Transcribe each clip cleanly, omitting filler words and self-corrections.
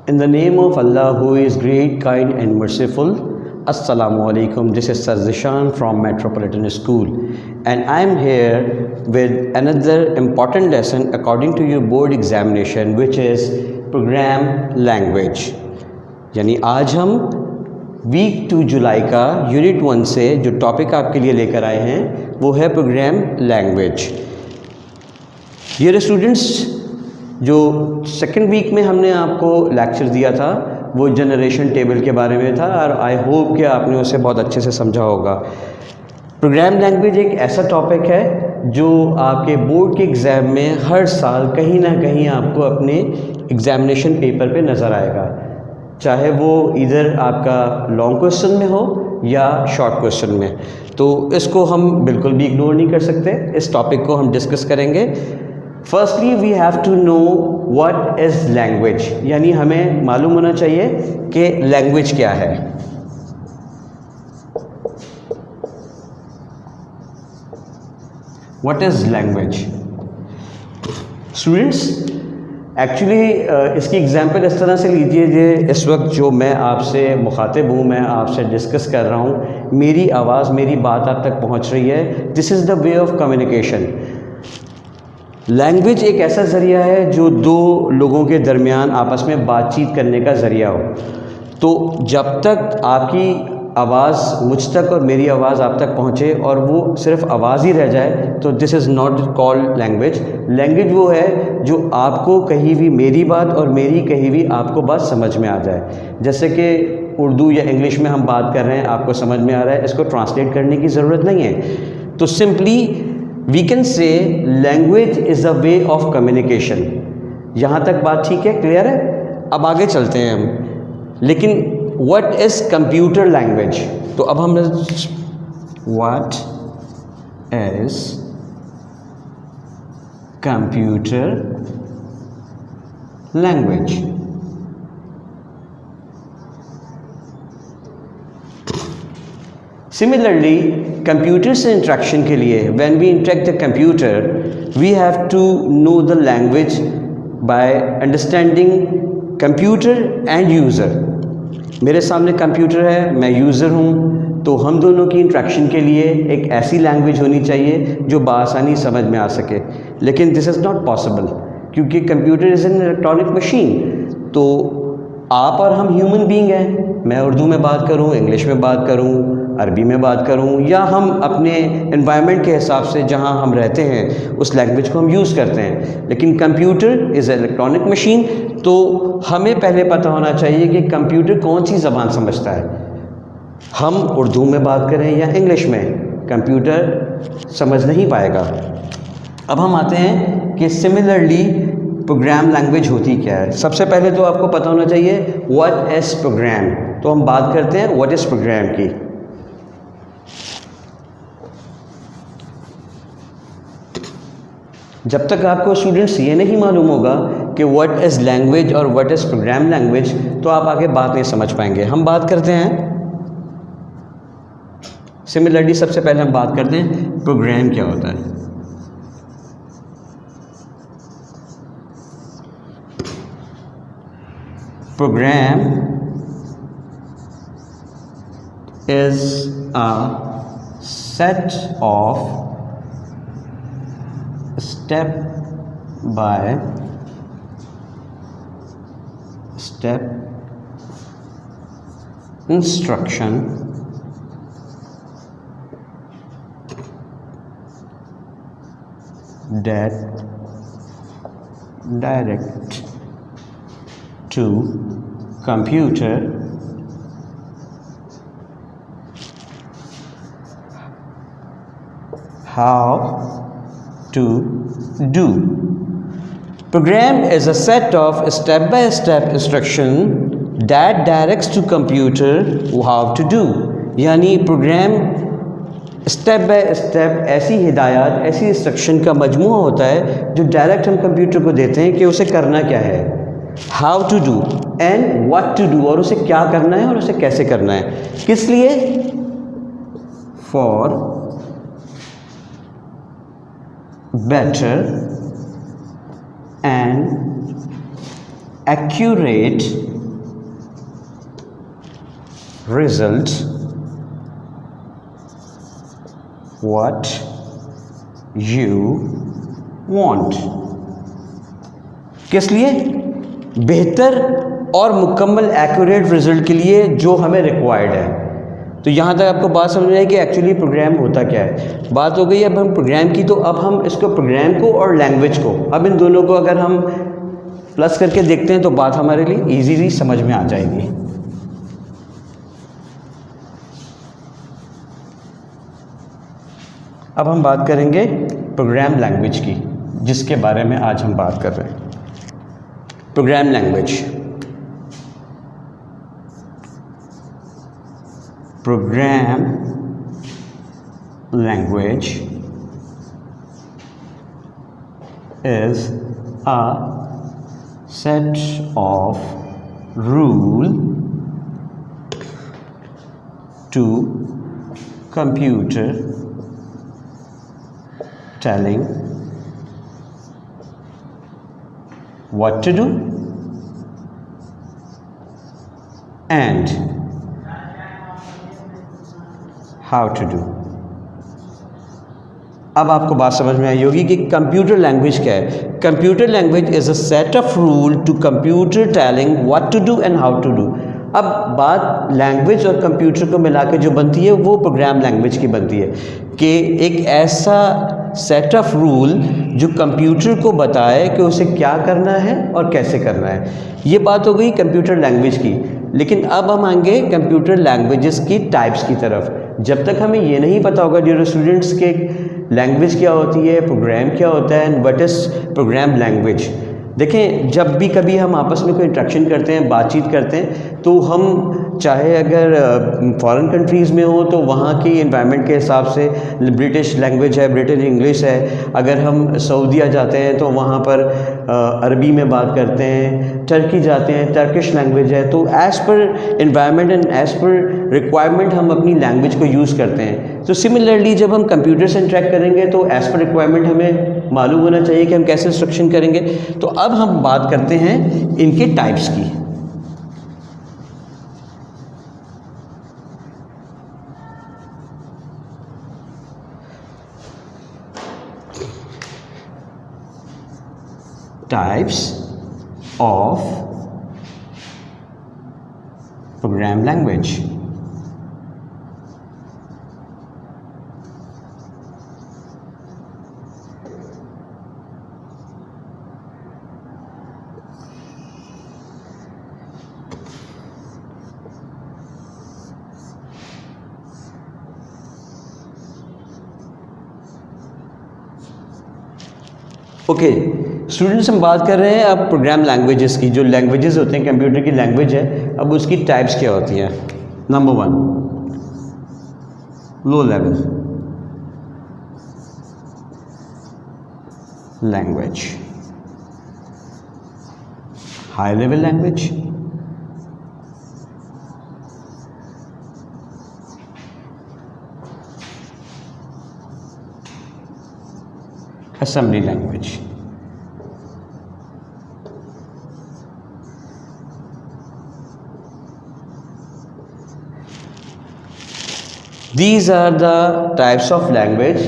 In the name of Allah, who is great, kind and merciful. Assalamu alaikum. This is Sir Zishan from Metropolitan School, and I am here with another important lesson according to your board examination, which is program language. यानी आज हम week 2 जुलाई का unit 1 से जो topic आपके लिए लेकर आए हैं वो है प्रोग्राम लैंग्वेज। ये स्टूडेंट्स, जो सेकेंड वीक में हमने आपको लेक्चर दिया था वो जनरेशन टेबल के बारे में था और आई होप कि आपने उसे बहुत अच्छे से समझा होगा। प्रोग्राम लैंग्वेज एक ऐसा टॉपिक है जो आपके बोर्ड के एग्ज़ाम में हर साल कहीं ना कहीं आपको अपने एग्ज़ामिनेशन पेपर पे नज़र आएगा, चाहे वो इधर आपका लॉन्ग क्वेश्चन में हो या शॉर्ट क्वेश्चन में। तो इसको हम बिल्कुल भी इग्नोर नहीं कर सकते। इस टॉपिक को हम डिस्कस करेंगे। Firstly we have to know what is language, यानी हमें मालूम होना चाहिए कि लैंग्वेज क्या है। What is language students? Actually इसकी एग्जांपल इस तरह से लीजिए कि इस वक्त जो मैं आपसे मुखातिब हूँ, मैं आपसे डिस्कस कर रहा हूँ, मेरी आवाज़, मेरी बात आप तक पहुँच रही है। This is the way of communication. Language एक ऐसा ज़रिया है जो दो लोगों के दरमियान आपस में बातचीत करने का ज़रिया हो। तो जब तक आपकी आवाज़ मुझ तक और मेरी आवाज़ आप तक पहुँचे और वो सिर्फ आवाज़ ही रह जाए तो this is not called language. Language वो है जो आपको कहीं भी मेरी बात और मेरी कहीं भी आपको बात समझ में आ जाए। जैसे कि उर्दू या इंग्लिश में हम बात कर रहे हैं, आपको समझ में आ रहा है, इसको ट्रांसलेट करने की ज़रूरत नहीं है। तो simply we can say language is a way of communication. यहाँ तक बात ठीक है, क्लियर है? अब आगे चलते हैं हम। लेकिन व्हाट इज़ कंप्यूटर लैंग्वेज? तो अब हम what is computer language? Similarly, computer से इंट्रैक्शन के लिए when we interact the computer, we have to know the language by understanding computer and user. मेरे सामने कंप्यूटर है, मैं यूज़र हूँ, तो हम दोनों की इंट्रैक्शन के लिए एक ऐसी लैंग्वेज होनी चाहिए जो बआसानी समझ में आ सके। लेकिन दिस इज़ नॉट पॉसिबल क्योंकि computer is an electronic machine. तो आप और हम ह्यूमन बीइंग हैं। मैं उर्दू में बात करूं, इंग्लिश में बात करूं, अरबी में बात करूं, या हम अपने एनवायरनमेंट के हिसाब से जहां हम रहते हैं उस लैंग्वेज को हम यूज़ करते हैं। लेकिन कंप्यूटर इज़ इलेक्ट्रॉनिक मशीन, तो हमें पहले पता होना चाहिए कि कंप्यूटर कौन सी ज़बान समझता है। हम उर्दू में बात करें या इंग्लिश में, कंप्यूटर समझ नहीं पाएगा। अब हम आते हैं कि सिमिलरली प्रोग्राम लैंग्वेज होती क्या है। सबसे पहले तो आपको पता होना चाहिए व्हाट इज़ प्रोग्राम। तो हम बात करते हैं व्हाट इज़ प्रोग्राम की। जब तक आपको स्टूडेंट्स ये नहीं मालूम होगा कि व्हाट इज़ लैंग्वेज और व्हाट इज़ प्रोग्राम लैंग्वेज, तो आप आगे बात नहीं समझ पाएंगे। हम बात करते हैं सिमिलरली, सबसे पहले हम बात करते हैं प्रोग्राम क्या होता है। Program is a set of step by step instruction that direct to computer how to do. Program is a set of step-by-step instruction that directs to computer how to do. यानी programme step by step ऐसी हिदायत, ऐसी instruction का मजमूआ होता है जो direct हम computer को देते हैं कि उसे करना क्या है, how to do and what to do, और उसे क्या करना है और उसे कैसे करना है। किस लिए? For better and accurate result what you want। किस लिए? बेहतर और मुकम्मल एक्यूरेट रिजल्ट के लिए जो हमें रिक्वायर्ड है। तो यहाँ तक आपको बात समझ में आई कि एक्चुअली प्रोग्राम होता क्या है। बात हो गई अब हम प्रोग्राम की, तो अब हम इसको प्रोग्राम को और लैंग्वेज को, अब इन दोनों को अगर हम प्लस करके देखते हैं तो बात हमारे लिए इजीली समझ में आ जाएगी। अब हम बात करेंगे प्रोग्राम लैंग्वेज की, जिसके बारे में आज हम बात कर रहे हैं। Programme language, programme language is a set of rule to computer telling what to do and how to do। अब आपको बात समझ में आई होगी कि कंप्यूटर लैंग्वेज क्या है। Computer language is a set of rule to computer telling what to do and how to do. अब बात लैंग्वेज और कंप्यूटर को मिला के जो बनती है वो प्रोग्राम लैंग्वेज की बनती है, कि एक ऐसा सेट ऑफ रूल जो कंप्यूटर को बताए कि उसे क्या करना है और कैसे करना है। ये बात हो गई कंप्यूटर लैंग्वेज की। लेकिन अब हम आएंगे कंप्यूटर लैंग्वेजेस की टाइप्स की तरफ। जब तक हमें ये नहीं पता होगा डियर स्टूडेंट्स के लैंग्वेज क्या होती है, प्रोग्राम क्या होता है and what is programme language. देखें, जब भी कभी हम आपस में कोई इंटरेक्शन करते हैं, बातचीत करते हैं, तो हम चाहे अगर फॉरेन कंट्रीज़ में हो तो वहाँ की एनवायरनमेंट के हिसाब से ब्रिटिश लैंग्वेज है, ब्रिटिश इंग्लिश है। अगर हम सऊदीया जाते हैं तो वहाँ पर अरबी में बात करते हैं। टर्की जाते हैं, टर्किश लैंग्वेज है। तो as per environment and as per requirement हम अपनी लैंग्वेज को यूज़ करते हैं। तो सिमिलरली जब हम कंप्यूटर से इंटरेक्ट करेंगे तो एज़ पर रिक्वायरमेंट हमें मालूम होना चाहिए कि हम कैसे इंस्ट्रक्शन करेंगे। तो अब हम बात करते हैं इनके टाइप्स की। Types of programme language. Okay students, हम बात कर रहे हैं अब प्रोग्राम लैंग्वेजेस की। जो लैंग्वेजेस होते हैं, कंप्यूटर की लैंग्वेज है, अब उसकी टाइप्स क्या होती हैं। Number 1, low level language, high level language, assembly language। These are the types of language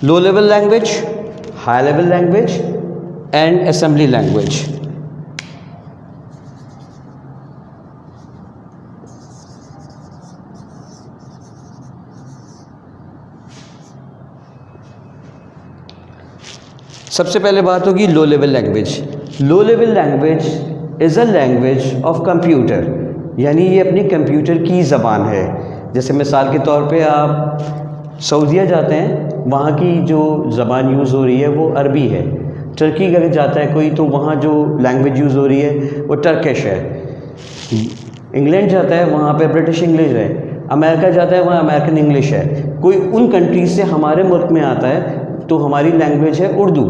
low level language, high level language and assembly language। सबसे पहले बात होगी लो level language. Low level language is a language of computer, यानी ये अपनी computer की ज़बान है। जैसे मिसाल के तौर पे आप सऊदीया जाते हैं, वहाँ की जो ज़बान यूज़ हो रही है वो अरबी है। टर्की अगर जाता है कोई तो वहाँ जो लैंग्वेज यूज़ हो रही है वो टर्किश है। इंग्लैंड जाता है वहाँ पे ब्रिटिश इंग्लिश है। अमेरिका जाता है वहाँ अमेरिकन इंग्लिश है। कोई उन कंट्रीज से हमारे मुल्क में आता है तो हमारी लैंग्वेज है उर्दू।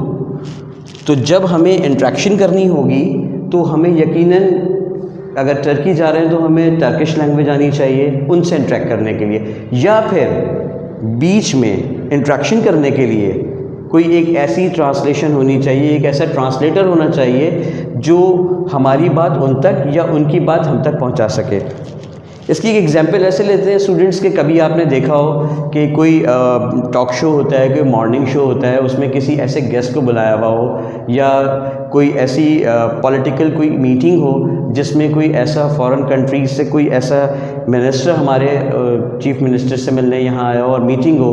तो जब हमें इंट्रैक्शन करनी होगी तो हमें यकीनन अगर टर्की जा रहे हैं तो हमें टर्किश लैंग्वेज आनी चाहिए उनसे इंटरेक्ट करने के लिए, या फिर बीच में इंट्रैक्शन करने के लिए कोई एक ऐसी ट्रांसलेशन होनी चाहिए, एक ऐसा ट्रांसलेटर होना चाहिए जो हमारी बात उन तक या उनकी बात हम तक पहुंचा सके। इसकी एक एग्जांपल ऐसे लेते हैं स्टूडेंट्स के, कभी आपने देखा हो कि कोई टॉक शो होता है, कोई मॉर्निंग शो होता है, उसमें किसी ऐसे गेस्ट को बुलाया हुआ हो, या कोई ऐसी पॉलिटिकल कोई मीटिंग हो जिसमें कोई ऐसा फॉरेन कंट्रीज से कोई ऐसा मिनिस्टर हमारे चीफ मिनिस्टर से मिलने यहाँ आया हो और मीटिंग हो,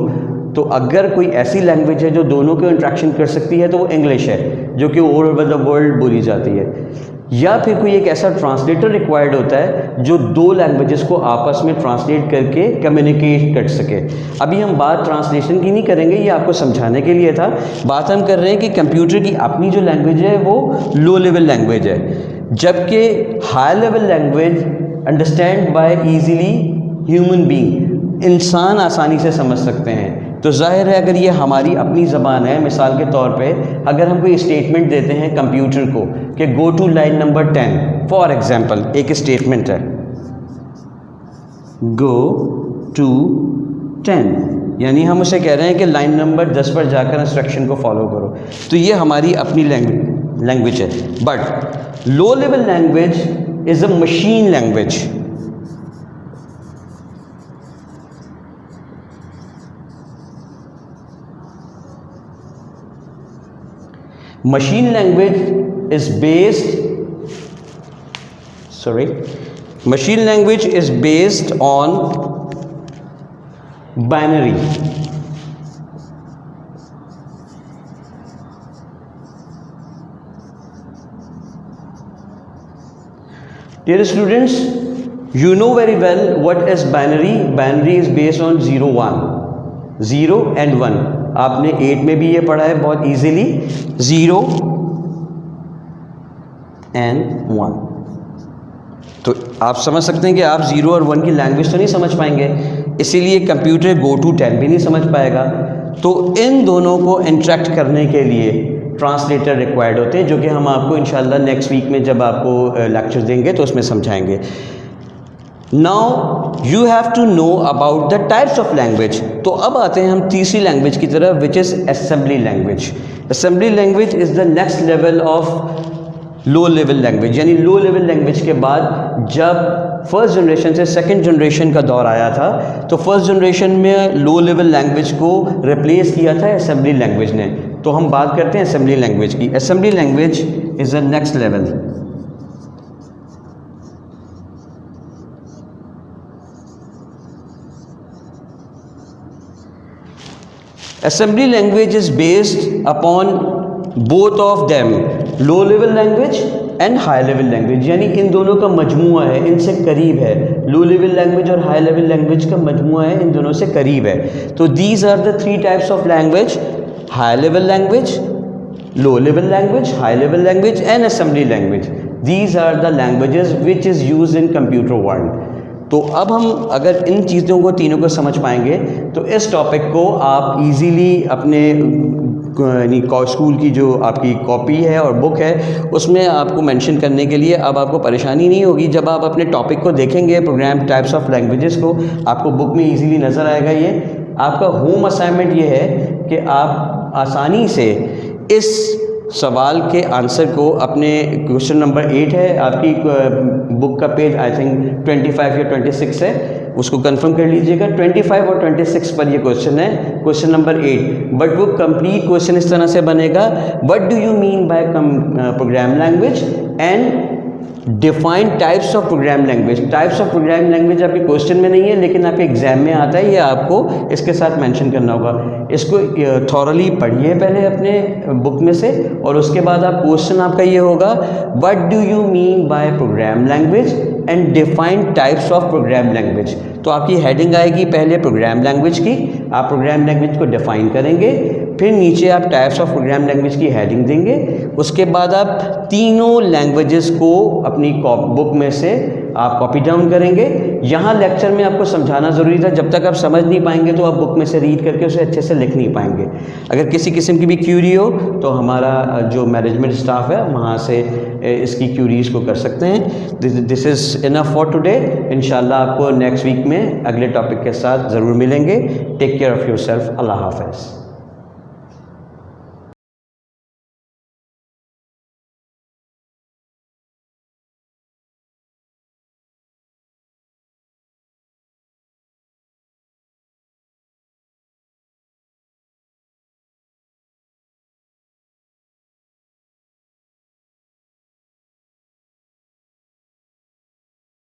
तो अगर कोई ऐसी लैंग्वेज है जो दोनों को इंट्रैक्शन कर सकती है तो वो इंग्लिश है, जो कि ऑल ओवर द वर्ल्ड बोली जाती है। या फिर कोई एक ऐसा ट्रांसलेटर रिक्वायर्ड होता है जो दो लैंग्वेजेस को आपस में ट्रांसलेट करके कम्युनिकेट कर सके। अभी हम बात ट्रांसलेशन की नहीं करेंगे, ये आपको समझाने के लिए था। बात हम कर रहे हैं कि कंप्यूटर की अपनी जो लैंग्वेज है वो लो लेवल लैंग्वेज है, जबकि high level language understand by easily human being, इंसान आसानी से समझ सकते हैं। तो जाहिर है अगर ये हमारी अपनी ज़बान है, मिसाल के तौर पे अगर हम कोई स्टेटमेंट देते हैं कंप्यूटर को कि go to line number 10, for example एक स्टेटमेंट है गो टू 10, यानी हम उसे कह रहे हैं कि लाइन नंबर 10 पर जाकर इंस्ट्रक्शन को फॉलो करो, तो ये हमारी अपनी लैंग्वेज है। But low level language is a machine language. Machine language is based on binary. Dear students, you know very well what is binary. Binary is based on 0 1, 0 and 1. आपने 8 में भी ये पढ़ा है बहुत इजीली, 0 and 1। तो आप समझ सकते हैं कि आप 0 और 1 की लैंग्वेज तो नहीं समझ पाएंगे, इसीलिए कंप्यूटर गो टू 10 भी नहीं समझ पाएगा। तो इन दोनों को इंटरेक्ट करने के लिए ट्रांसलेटर रिक्वायर्ड होते हैं, जो कि हम आपको इंशाल्लाह नेक्स्ट वीक में जब आपको लेक्चर देंगे तो उसमें समझाएंगे। Now you have to know about the types of language. तो अब आते हैं हम तीसरी लैंग्वेज की तरफ, which is assembly language. Assembly language is the next level of low level language, यानी लो लेवल लैंग्वेज के बाद जब फर्स्ट जनरेशन से सेकंड जनरेशन का दौर आया था, तो फर्स्ट जनरेशन में लो लेवल लैंग्वेज को रिप्लेस किया था असेंबली लैंग्वेज ने। तो हम बात करते हैं असेंबली लैंग्वेज की। Assembly language is the next level. Assembly language is based upon both of them, low level language and high level language, यानी इन दोनों का मजमुआ है, इनसे करीब है। लो लेवल लैंग्वेज और हाई लेवल लैंग्वेज का मजमुआ है, इन दोनों से करीब है। तो these are the 3 types of language: high level language, low level language, high level language and assembly language. These are the languages which is use in computer world. तो अब हम अगर इन चीज़ों को तीनों को समझ पाएंगे तो इस टॉपिक को आप इजीली अपने यानी स्कूल की जो आपकी कॉपी है और बुक है उसमें आपको मेंशन करने के लिए अब आपको परेशानी नहीं होगी। जब आप अपने टॉपिक को देखेंगे, प्रोग्राम टाइप्स ऑफ लैंग्वेजेस को, आपको बुक में इजीली नज़र आएगा। ये आपका होम असाइनमेंट ये है कि आप आसानी से इस सवाल के आंसर को अपने क्वेश्चन नंबर 8 है आपकी बुक का पेज, आई थिंक 25 या 26 है, उसको कंफर्म कर लीजिएगा। 25 और 26 पर ये क्वेश्चन है, क्वेश्चन नंबर 8। बट वो कंप्लीट क्वेश्चन इस तरह से बनेगा: what do you mean by programme language and define types of programme language. Types of programme language आपके क्वेश्चन में नहीं है, लेकिन आपके एग्जाम में आता है, ये आपको इसके साथ मेंशन करना होगा। इसको थॉरली पढ़िए पहले अपने बुक में से, और उसके बाद आप क्वेश्चन आपका ये होगा: what do you mean by programme language and define types of programme language. तो आपकी हेडिंग आएगी पहले प्रोग्राम लैंग्वेज की, आप प्रोग्राम लैंग्वेज को डिफाइन करेंगे, फिर नीचे आप टाइप्स ऑफ प्रोग्राम लैंग्वेज की हेडिंग देंगे, उसके बाद आप तीनों लैंग्वेजेस को अपनी बुक में से आप कॉपी डाउन करेंगे। यहाँ लेक्चर में आपको समझाना ज़रूरी था, जब तक आप समझ नहीं पाएंगे तो आप बुक में से रीड करके उसे अच्छे से लिख नहीं पाएंगे। अगर किसी किस्म की भी क्यूरी हो तो हमारा जो मैनेजमेंट स्टाफ है वहाँ से इसकी क्यूरीज़ को कर सकते हैं। This is enough for today. इंशाल्लाह आपको नेक्स्ट वीक में अगले टॉपिक के साथ ज़रूर मिलेंगे। Take care of yourself. अल्लाह हाफ़िज़।